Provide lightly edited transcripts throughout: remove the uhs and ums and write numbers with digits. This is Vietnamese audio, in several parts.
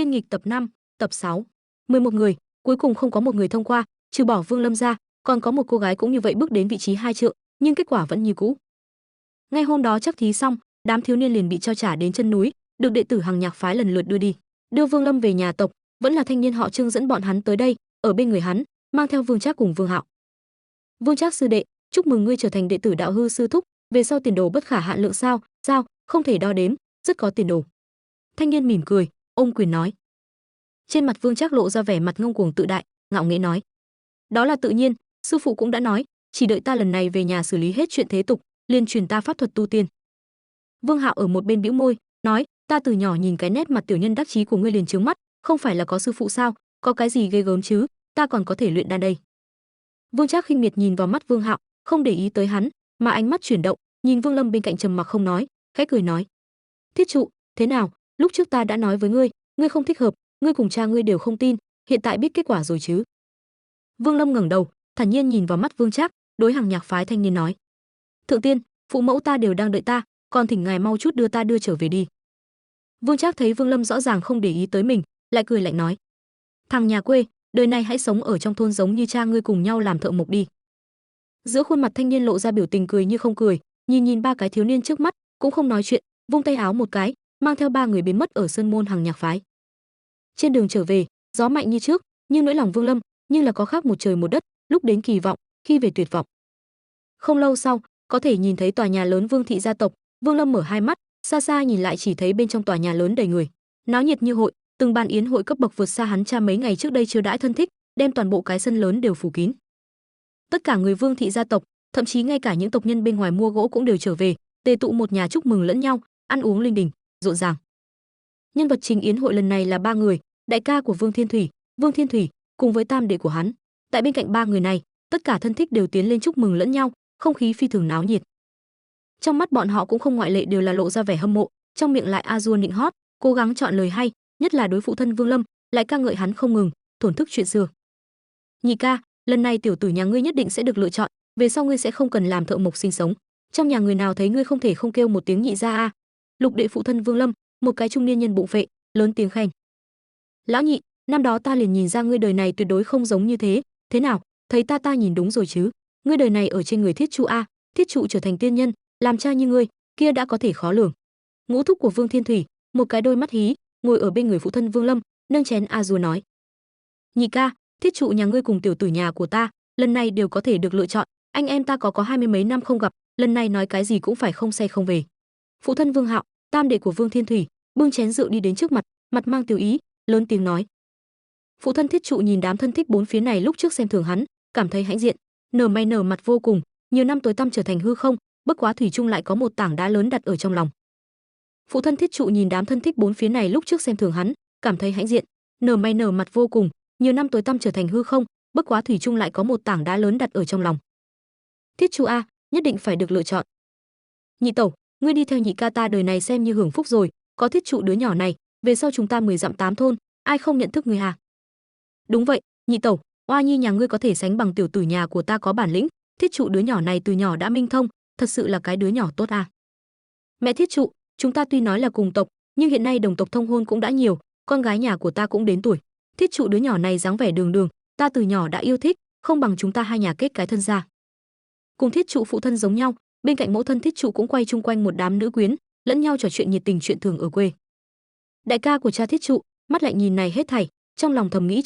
Tinh nghịch tập 5, tập 6. 11 người, cuối cùng không có một người thông qua, trừ bỏ Vương Lâm ra, còn có một cô gái cũng như vậy bước đến vị trí 2 trượng, nhưng kết quả vẫn như cũ. Ngay hôm đó chắc thí xong, đám thiếu niên liền bị cho trả đến chân núi, được đệ tử Hằng Nhạc phái lần lượt đưa đi. Đưa Vương Lâm về nhà tộc, vẫn là thanh niên họ Trương dẫn bọn hắn tới đây, ở bên người hắn, mang theo Vương Trác cùng Vương Hạo. Vương Trác sư đệ, chúc mừng ngươi trở thành đệ tử đạo hư sư thúc, về sau tiền đồ bất khả hạn lượng sao, không thể đo đếm, rất có tiền đồ. Thanh niên mỉm cười, ôm quyền nói. Trên mặt Vương Trác lộ ra vẻ mặt ngông cuồng tự đại, ngạo nghễ nói: "Đó là tự nhiên, sư phụ cũng đã nói, chỉ đợi ta lần này về nhà xử lý hết chuyện thế tục, liền truyền ta pháp thuật tu tiên." Vương Hạo ở một bên bĩu môi, nói: "Ta từ nhỏ nhìn cái nét mặt tiểu nhân đắc chí của ngươi liền chướng mắt, không phải là có sư phụ sao, có cái gì ghê gớm chứ, ta còn có thể luyện đan đây." Vương Trác khinh miệt nhìn vào mắt Vương Hạo, không để ý tới hắn, mà ánh mắt chuyển động, nhìn Vương Lâm bên cạnh trầm mặc không nói, khẽ cười nói: "Thiết trụ, thế nào, lúc trước ta đã nói với ngươi, ngươi không thích hợp, ngươi cùng cha ngươi đều không tin, hiện tại biết kết quả rồi chứ?" Vương Lâm ngẩng đầu, thản nhiên nhìn vào mắt Vương Trác, đối Hằng Nhạc phái thanh niên nói: "Thượng tiên, phụ mẫu ta đều đang đợi ta, còn thỉnh ngài mau chút đưa trở về đi." Vương Trác thấy Vương Lâm rõ ràng không để ý tới mình, lại cười lạnh nói: "Thằng nhà quê, đời này hãy sống ở trong thôn giống như cha ngươi cùng nhau làm thợ mộc đi." Giữa khuôn mặt thanh niên lộ ra biểu tình cười như không cười, nhìn ba cái thiếu niên trước mắt, cũng không nói chuyện, vung tay áo một cái, mang theo ba người biến mất ở sơn môn Hằng Nhạc phái. Trên đường trở về, gió mạnh như trước, nhưng nỗi lòng Vương Lâm nhưng là có khác một trời một đất, lúc đến kỳ vọng, khi về tuyệt vọng. Không lâu sau, có thể nhìn thấy tòa nhà lớn Vương thị gia tộc, Vương Lâm mở hai mắt, xa xa nhìn lại chỉ thấy bên trong tòa nhà lớn đầy người, náo nhiệt như hội, từng bàn yến hội cấp bậc vượt xa hắn cha mấy ngày trước đây chiêu đãi thân thích, đem toàn bộ cái sân lớn đều phủ kín. Tất cả người Vương thị gia tộc, thậm chí ngay cả những tộc nhân bên ngoài mua gỗ cũng đều trở về, tề tụ một nhà chúc mừng lẫn nhau, ăn uống linh đình, rộn ràng. Nhân vật chính yến hội lần này là ba người, đại ca của Vương Thiên Thủy, cùng với tam đệ của hắn. Tại bên cạnh ba người này, tất cả thân thích đều tiến lên chúc mừng lẫn nhau, không khí phi thường náo nhiệt. Trong mắt bọn họ cũng không ngoại lệ đều là lộ ra vẻ hâm mộ, trong miệng lại a dua nịnh hót, cố gắng chọn lời hay, nhất là đối phụ thân Vương Lâm, lại ca ngợi hắn không ngừng, thổn thức chuyện xưa. "Nhị ca, lần này tiểu tử nhà ngươi nhất định sẽ được lựa chọn, về sau ngươi sẽ không cần làm thợ mộc sinh sống. Trong nhà người nào thấy ngươi không thể không kêu một tiếng nhị gia a." Lục đệ phụ thân Vương Lâm, một cái trung niên nhân bụng phệ, lớn tiếng khen: "Lão nhị, năm đó ta liền nhìn ra ngươi đời này tuyệt đối không giống như thế, thế nào, thấy ta nhìn đúng rồi chứ? Ngươi đời này ở trên người Thiết trụ a, Thiết trụ trở thành tiên nhân, làm cha như ngươi, kia đã có thể khó lường." Ngũ thúc của Vương Thiên Thủy, một cái đôi mắt hí, ngồi ở bên người phụ thân Vương Lâm, nâng chén a dua nói: "Nhị ca, Thiết trụ nhà ngươi cùng tiểu tử nhà của ta, lần này đều có thể được lựa chọn, anh em ta có hai mươi mấy năm không gặp, lần này nói cái gì cũng phải không say không về." Phụ thân Vương Hạo, tam đệ của Vương Thiên Thủy, bưng chén rượu đi đến trước mặt, mặt mang tiểu ý, lớn tiếng nói. Phụ thân Thiết trụ nhìn đám thân thích bốn phía này lúc trước xem thường hắn, cảm thấy hãnh diện, nở mày nở mặt vô cùng, nhiều năm tối tăm trở thành hư không, bất quá thủy chung lại có một tảng đá lớn đặt ở trong lòng. Phụ thân Thiết trụ nhìn đám thân thích bốn phía này lúc trước xem thường hắn, cảm thấy hãnh diện, nở mày nở mặt vô cùng, nhiều năm tối tăm trở thành hư không, bất quá thủy chung lại có một tảng đá lớn đặt ở trong lòng. Thiết trụ a, nhất định phải được lựa chọn. Nhị tẩu, ngươi đi theo nhị ca ta đời này xem như hưởng phúc rồi, có Thiết trụ đứa nhỏ này, về sau chúng ta 10 dặm 8 thôn, ai không nhận thức ngươi à? Đúng vậy, nhị tẩu, oa nhi nhà ngươi có thể sánh bằng tiểu tử nhà của ta có bản lĩnh, Thiết trụ đứa nhỏ này từ nhỏ đã minh thông, thật sự là cái đứa nhỏ tốt à. Mẹ Thiết trụ, chúng ta tuy nói là cùng tộc, nhưng hiện nay đồng tộc thông hôn cũng đã nhiều, con gái nhà của ta cũng đến tuổi. Thiết trụ đứa nhỏ này dáng vẻ đường đường, ta từ nhỏ đã yêu thích, không bằng chúng ta hai nhà kết cái thân gia. Cùng Thiết trụ phụ thân giống nhau, bên cạnh mẫu thân Thiết trụ cũng quay chung quanh một đám nữ quyến, lẫn nhau trò chuyện nhiệt tình chuyện thường ở quê. Đại ca của cha Thiết trụ, mắt lại nhìn này hết thảy, trong lòng thầm nghĩ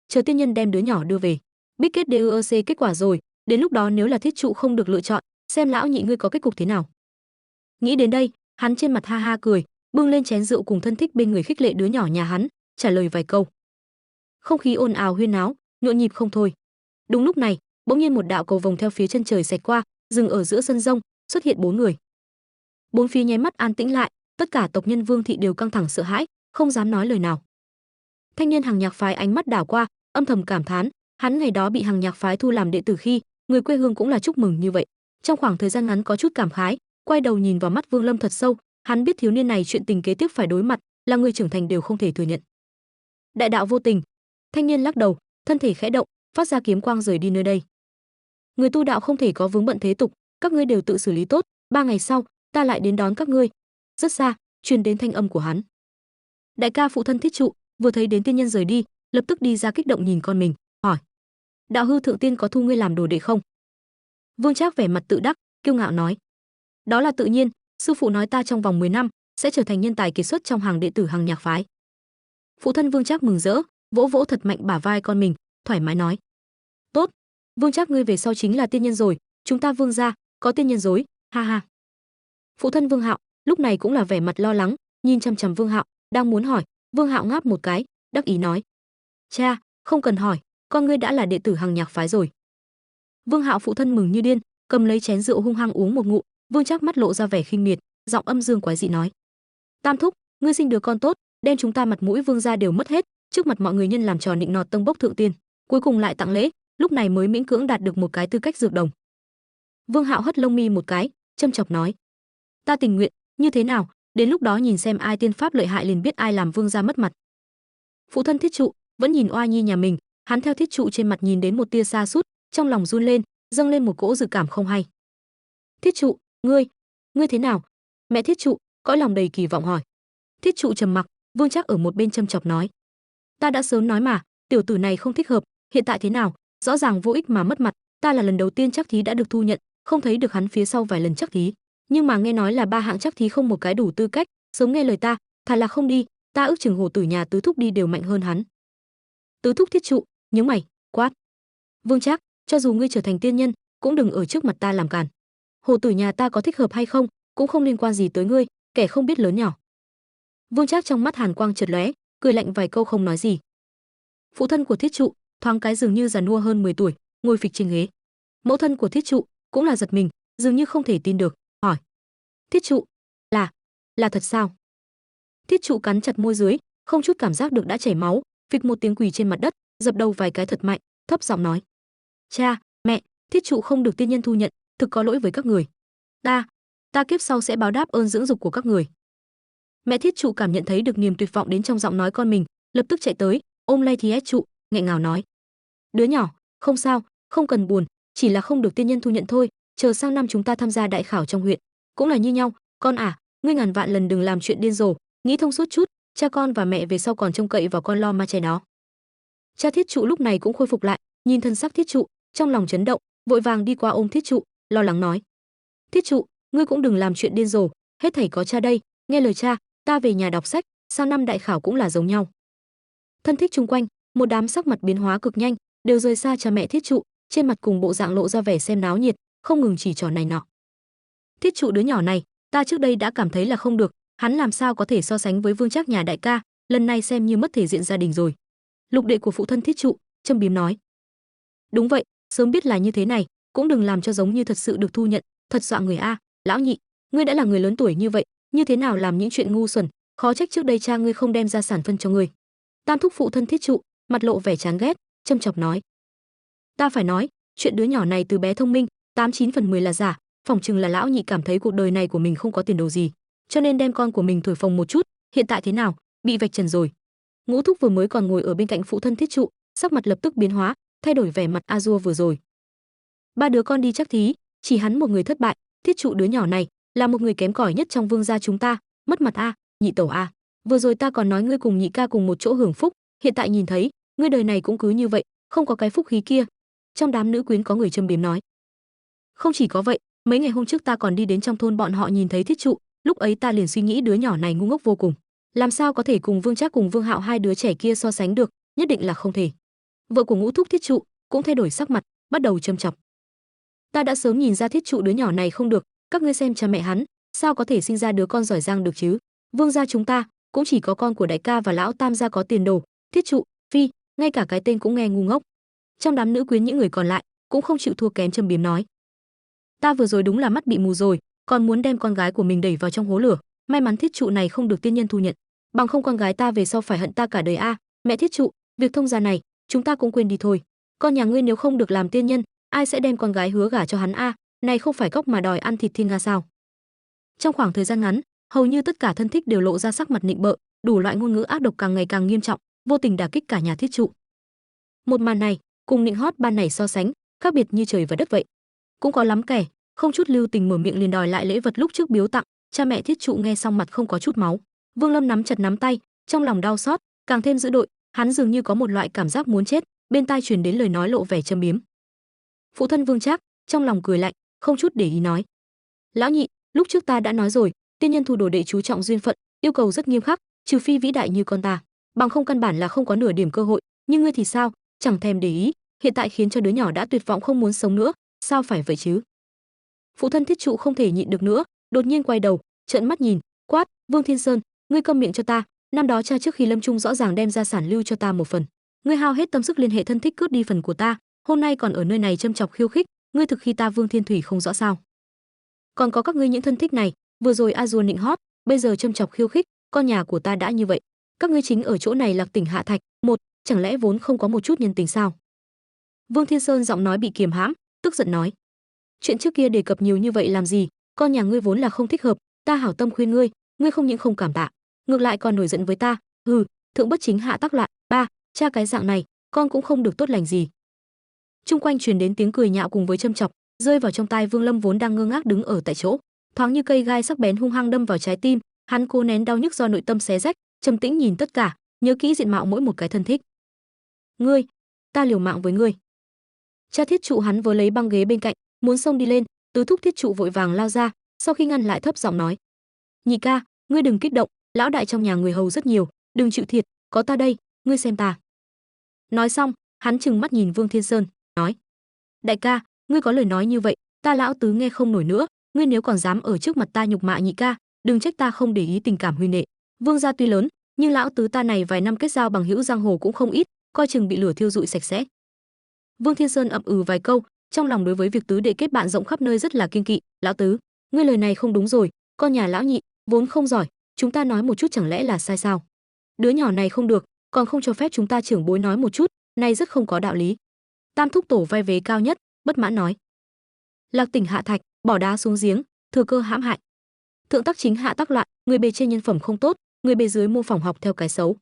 chờ tiên nhân đem đứa nhỏ đưa về. Biết kết DUEC kết quả rồi, đến lúc đó nếu là Thiết trụ không được lựa chọn, xem lão nhị ngươi có kết cục thế nào. Nghĩ đến đây, hắn trên mặt ha ha cười, bưng lên chén rượu cùng thân thích bên người khích lệ đứa nhỏ nhà hắn, trả lời vài câu. Không khí ồn ào huyên náo, nhộn nhịp không thôi. Đúng lúc này, bỗng nhiên một đạo cầu vồng theo phía chân trời xẹt qua, dừng ở giữa sân rông, xuất hiện 4 người. Bốn phía nháy mắt an tĩnh lại, tất cả tộc nhân Vương thị đều căng thẳng sợ hãi, không dám nói lời nào. Thanh niên Hằng Nhạc phái ánh mắt đảo qua, âm thầm cảm thán, hắn ngày đó bị Hằng Nhạc phái thu làm đệ tử khi, người quê hương cũng là chúc mừng như vậy. Trong khoảng thời gian ngắn có chút cảm khái, quay đầu nhìn vào mắt Vương Lâm thật sâu, hắn biết thiếu niên này chuyện tình kế tiếp phải đối mặt, là người trưởng thành đều không thể thừa nhận. Đại đạo vô tình. Thanh niên lắc đầu, thân thể khẽ động, phát ra kiếm quang rời đi nơi đây. Người tu đạo không thể có vướng bận thế tục, các ngươi đều tự xử lý tốt, 3 ngày sau, ta lại đến đón các ngươi. Rất xa, truyền đến thanh âm của hắn. Đại ca phụ thân Thiết trụ, vừa thấy đến tiên nhân rời đi, lập tức đi ra kích động nhìn con mình, hỏi: "Đạo hư thượng tiên có thu ngươi làm đồ đệ không?" Vương Trác vẻ mặt tự đắc, kiêu ngạo nói: "Đó là tự nhiên, sư phụ nói ta trong vòng 10 năm sẽ trở thành nhân tài kiệt xuất trong hàng đệ tử Hằng Nhạc phái." Phụ thân Vương Trác mừng rỡ, vỗ vỗ thật mạnh bả vai con mình, thoải mái nói: "Tốt, Vương Trác ngươi về sau chính là tiên nhân rồi, chúng ta Vương gia có tiên nhân rồi, ha ha." Phụ thân Vương Hạo lúc này cũng là vẻ mặt lo lắng, nhìn chằm chằm Vương Hạo, đang muốn hỏi, Vương Hạo ngáp một cái, đắc ý nói: "Cha, không cần hỏi, con ngươi đã là đệ tử Hằng Nhạc phái rồi." Vương Hạo phụ thân mừng như điên, cầm lấy chén rượu hung hăng uống một ngụm. Vương Trác mắt lộ ra vẻ khinh miệt, giọng âm dương quái dị nói: "Tam thúc, ngươi sinh đứa con tốt, đem chúng ta mặt mũi Vương gia đều mất hết, trước mặt mọi người nhân làm trò nịnh nọt tâng bốc thượng tiên, cuối cùng lại tặng lễ, lúc này mới miễn cưỡng đạt được một cái tư cách dược đồng." Vương Hạo hất lông mi một cái, châm chọc nói: "Ta tình nguyện, như thế nào, đến lúc đó nhìn xem ai tiên pháp lợi hại liền biết ai làm Vương gia mất mặt." Phụ thân Thiết Trụ vẫn nhìn oa nhi nhà mình, hắn theo Thiết Trụ trên mặt nhìn đến một tia xa sút, trong lòng run lên, dâng lên một cỗ dự cảm không hay. "Thiết Trụ, ngươi thế nào?" Mẹ Thiết Trụ cõi lòng đầy kỳ vọng hỏi. Thiết Trụ trầm mặc, Vương Trác ở một bên châm chọc nói: "Ta đã sớm nói mà, tiểu tử này không thích hợp, hiện tại thế nào, rõ ràng vô ích mà mất mặt, ta là lần đầu tiên chắc thí đã được thu nhận, không thấy được hắn phía sau vài lần chắc thí, nhưng mà nghe nói là 3 hạng chắc thí không một cái đủ tư cách, sớm nghe lời ta, thà là không đi, ta ước chừng Hồ tử nhà tứ thúc đi đều mạnh hơn hắn." Tứ thúc Thiết Trụ nhướng mày, quát: "Vương Trác, cho dù ngươi trở thành tiên nhân, cũng đừng ở trước mặt ta làm càn. Hồ tử nhà ta có thích hợp hay không, cũng không liên quan gì tới ngươi, kẻ không biết lớn nhỏ." Vương Trác trong mắt hàn quang chợt lóe, cười lạnh vài câu không nói gì. Phụ thân của Thiết Trụ thoáng cái dường như già nua hơn 10 tuổi, ngồi phịch trên ghế. Mẫu thân của Thiết Trụ cũng là giật mình, dường như không thể tin được, hỏi: "Thiết Trụ, là thật sao?" Thiết Trụ cắn chặt môi dưới, không chút cảm giác được đã chảy máu, phịch một tiếng quỳ trên mặt đất, dập đầu vài cái thật mạnh, thấp giọng nói: "Cha, mẹ, Thiết Trụ không được tiên nhân thu nhận, thực có lỗi với các người. Ta kiếp sau sẽ báo đáp ơn dưỡng dục của các người." Mẹ Thiết Trụ cảm nhận thấy được niềm tuyệt vọng đến trong giọng nói con mình, lập tức chạy tới, ôm lấy Thiết Trụ, nghẹn ngào nói: "Đứa nhỏ, không sao, không cần buồn, chỉ là không được tiên nhân thu nhận thôi, chờ sang năm chúng ta tham gia đại khảo trong huyện, cũng là như nhau, con à, ngươi ngàn vạn lần đừng làm chuyện điên rồ, nghĩ thông suốt chút, cha con và mẹ về sau còn trông cậy vào con lo ma che nó." Cha Thiết Trụ lúc này cũng khôi phục lại, nhìn thân sắc Thiết Trụ, trong lòng chấn động, vội vàng đi qua ôm Thiết Trụ, lo lắng nói: "Thiết Trụ, ngươi cũng đừng làm chuyện điên rồ, hết thảy có cha đây, nghe lời cha, ta về nhà đọc sách, sang năm đại khảo cũng là giống nhau." Thân thích chung quanh, một đám sắc mặt biến hóa cực nhanh, đều rời xa cha mẹ Thiết Trụ, trên mặt cùng bộ dạng lộ ra vẻ xem náo nhiệt, không ngừng chỉ trỏ này nọ. "Thiết Trụ đứa nhỏ này, ta trước đây đã cảm thấy là không được, hắn làm sao có thể so sánh với Vương Trác nhà đại ca, lần này xem như mất thể diện gia đình rồi." Lục đệ của phụ thân Thiết Trụ châm biếm nói: "Đúng vậy, sớm biết là như thế này, cũng đừng làm cho giống như thật sự được thu nhận, thật dọa người a. Lão nhị, ngươi đã là người lớn tuổi như vậy, như thế nào làm những chuyện ngu xuẩn, khó trách trước đây cha ngươi không đem ra sản phân cho ngươi." Tam thúc phụ thân Thiết Trụ mặt lộ vẻ chán ghét, châm chọc nói: "Ta phải nói, chuyện đứa nhỏ này từ bé thông minh, 89/10 là giả, phỏng chừng là lão nhị cảm thấy cuộc đời này của mình không có tiền đồ gì, cho nên đem con của mình thổi phồng một chút, hiện tại thế nào, bị vạch trần rồi." Ngũ thúc vừa mới còn ngồi ở bên cạnh phụ thân Thiết Trụ, sắc mặt lập tức biến hóa, thay đổi vẻ mặt a dua vừa rồi. "Ba đứa con đi chắc thí, chỉ hắn một người thất bại, Thiết Trụ đứa nhỏ này là một người kém cỏi nhất trong Vương gia chúng ta, mất mặt a, nhị tẩu a. Vừa rồi ta còn nói ngươi cùng nhị ca cùng một chỗ hưởng phúc, hiện tại nhìn thấy, ngươi đời này cũng cứ như vậy, không có cái phúc khí kia." Trong đám nữ quyến có người châm biếm nói: "Không chỉ có vậy, mấy ngày hôm trước ta còn đi đến trong thôn bọn họ nhìn thấy Thiết Trụ, lúc ấy ta liền suy nghĩ đứa nhỏ này ngu ngốc vô cùng, làm sao có thể cùng Vương Trác cùng Vương Hạo hai đứa trẻ kia so sánh được, nhất định là không thể." Vợ của Ngũ thúc Thiết Trụ cũng thay đổi sắc mặt, bắt đầu châm chọc: "Ta đã sớm nhìn ra Thiết Trụ đứa nhỏ này không được, các ngươi xem cha mẹ hắn, sao có thể sinh ra đứa con giỏi giang được chứ? Vương gia chúng ta cũng chỉ có con của đại ca và lão tam gia có tiền đồ, Thiết Trụ, phi, ngay cả cái tên cũng nghe ngu ngốc." Trong đám nữ quyến những người còn lại cũng không chịu thua kém châm biếm nói: "Ta vừa rồi đúng là mắt bị mù rồi, còn muốn đem con gái của mình đẩy vào trong hố lửa, may mắn Thiết Trụ này không được tiên nhân thu nhận, bằng không con gái ta về sau phải hận ta cả đời a. Mẹ Thiết Trụ, việc thông gia này chúng ta cũng quên đi thôi, con nhà ngươi nếu không được làm tiên nhân, ai sẽ đem con gái hứa gả cho hắn a, này không phải cóc mà đòi ăn thịt thiên nga sao?" Trong khoảng thời gian ngắn, hầu như tất cả thân thích đều lộ ra sắc mặt nịnh bợ, đủ loại ngôn ngữ ác độc càng ngày càng nghiêm trọng, vô tình đả kích cả nhà Thiết Trụ. Một màn này cùng nịnh hót ban này so sánh, khác biệt như trời và đất vậy. Cũng có lắm kẻ không chút lưu tình mở miệng liền đòi lại lễ vật lúc trước biếu tặng, cha mẹ Thiết Trụ nghe xong mặt không có chút máu. Vương Lâm nắm chặt nắm tay, trong lòng đau xót, càng thêm dữ dội, hắn dường như có một loại cảm giác muốn chết, bên tai truyền đến lời nói lộ vẻ châm biếm. Phụ thân Vương Trác trong lòng cười lạnh, không chút để ý nói: "Lão nhị, lúc trước ta đã nói rồi, tiên nhân thu đồ đệ chú trọng duyên phận, yêu cầu rất nghiêm khắc, trừ phi vĩ đại như con ta, bằng không căn bản là không có nửa điểm cơ hội, nhưng ngươi thì sao, chẳng thèm để ý, hiện tại khiến cho đứa nhỏ đã tuyệt vọng không muốn sống nữa, sao phải vậy chứ?" Phụ thân Thiết Trụ không thể nhịn được nữa, đột nhiên quay đầu, trợn mắt nhìn, quát: "Vương Thiên Sơn, ngươi câm miệng cho ta, năm đó cha trước khi lâm chung rõ ràng đem gia sản lưu cho ta một phần, ngươi hao hết tâm sức liên hệ thân thích cướp đi phần của ta, hôm nay còn ở nơi này châm chọc khiêu khích, ngươi thực khi ta Vương Thiên Thủy không rõ sao? Còn có các ngươi những thân thích này, vừa rồi a dua nịnh hót, bây giờ châm chọc khiêu khích, con nhà của ta đã như vậy, các ngươi chính ở chỗ này Lạc Tỉnh hạ thạch, một, chẳng lẽ vốn không có một chút nhân tình sao?" Vương Thiên Sơn giọng nói bị kiềm hãm, tức giận nói: "Chuyện trước kia đề cập nhiều như vậy làm gì, con nhà ngươi vốn là không thích hợp, ta hảo tâm khuyên ngươi, ngươi không những không cảm tạ, ngược lại còn nổi giận với ta, hừ, thượng bất chính hạ tắc loạn, ba, cha cái dạng này, con cũng không được tốt lành gì." Trung quanh truyền đến tiếng cười nhạo cùng với châm chọc, rơi vào trong tai Vương Lâm vốn đang ngơ ngác đứng ở tại chỗ, thoáng như cây gai sắc bén hung hăng đâm vào trái tim, hắn cố nén đau nhức do nội tâm xé rách, trầm tĩnh nhìn tất cả, nhớ kỹ diện mạo mỗi một cái thân thích. "Ngươi, ta liều mạng với ngươi." Cha Thiết Trụ hắn vớ lấy băng ghế bên cạnh, muốn xông đi lên, tứ thúc Thiết Trụ vội vàng lao ra, sau khi ngăn lại thấp giọng nói: "Nhị ca, ngươi đừng kích động, lão đại trong nhà người hầu rất nhiều, đừng chịu thiệt, có ta đây, ngươi xem ta." Nói xong, hắn trừng mắt nhìn Vương Thiên Sơn, nói: "Đại ca, ngươi có lời nói như vậy, ta lão tứ nghe không nổi nữa, ngươi nếu còn dám ở trước mặt ta nhục mạ nhị ca, đừng trách ta không để ý tình cảm huynh đệ. Vương gia tuy lớn, nhưng lão tứ ta này vài năm kết giao bằng hữu giang hồ cũng không ít, coi chừng bị lửa thiêu rụi sạch sẽ." Vương Thiên Sơn ậm ừ vài câu, trong lòng đối với việc tứ đệ kết bạn rộng khắp nơi rất là kiêng kỵ. "Lão tứ, ngươi lời này không đúng rồi, con nhà lão nhị vốn không giỏi, chúng ta nói một chút chẳng lẽ là sai sao? Đứa nhỏ này không được, còn không cho phép chúng ta trưởng bối nói một chút, này rất không có đạo lý." Tam thúc tổ vai vế cao nhất, bất mãn nói: "Lạc Tỉnh hạ thạch, bỏ đá xuống giếng, thừa cơ hãm hại. Thượng tắc chính hạ tắc loạn, người bề trên nhân phẩm không tốt, người bề dưới mô phỏng học theo cái xấu.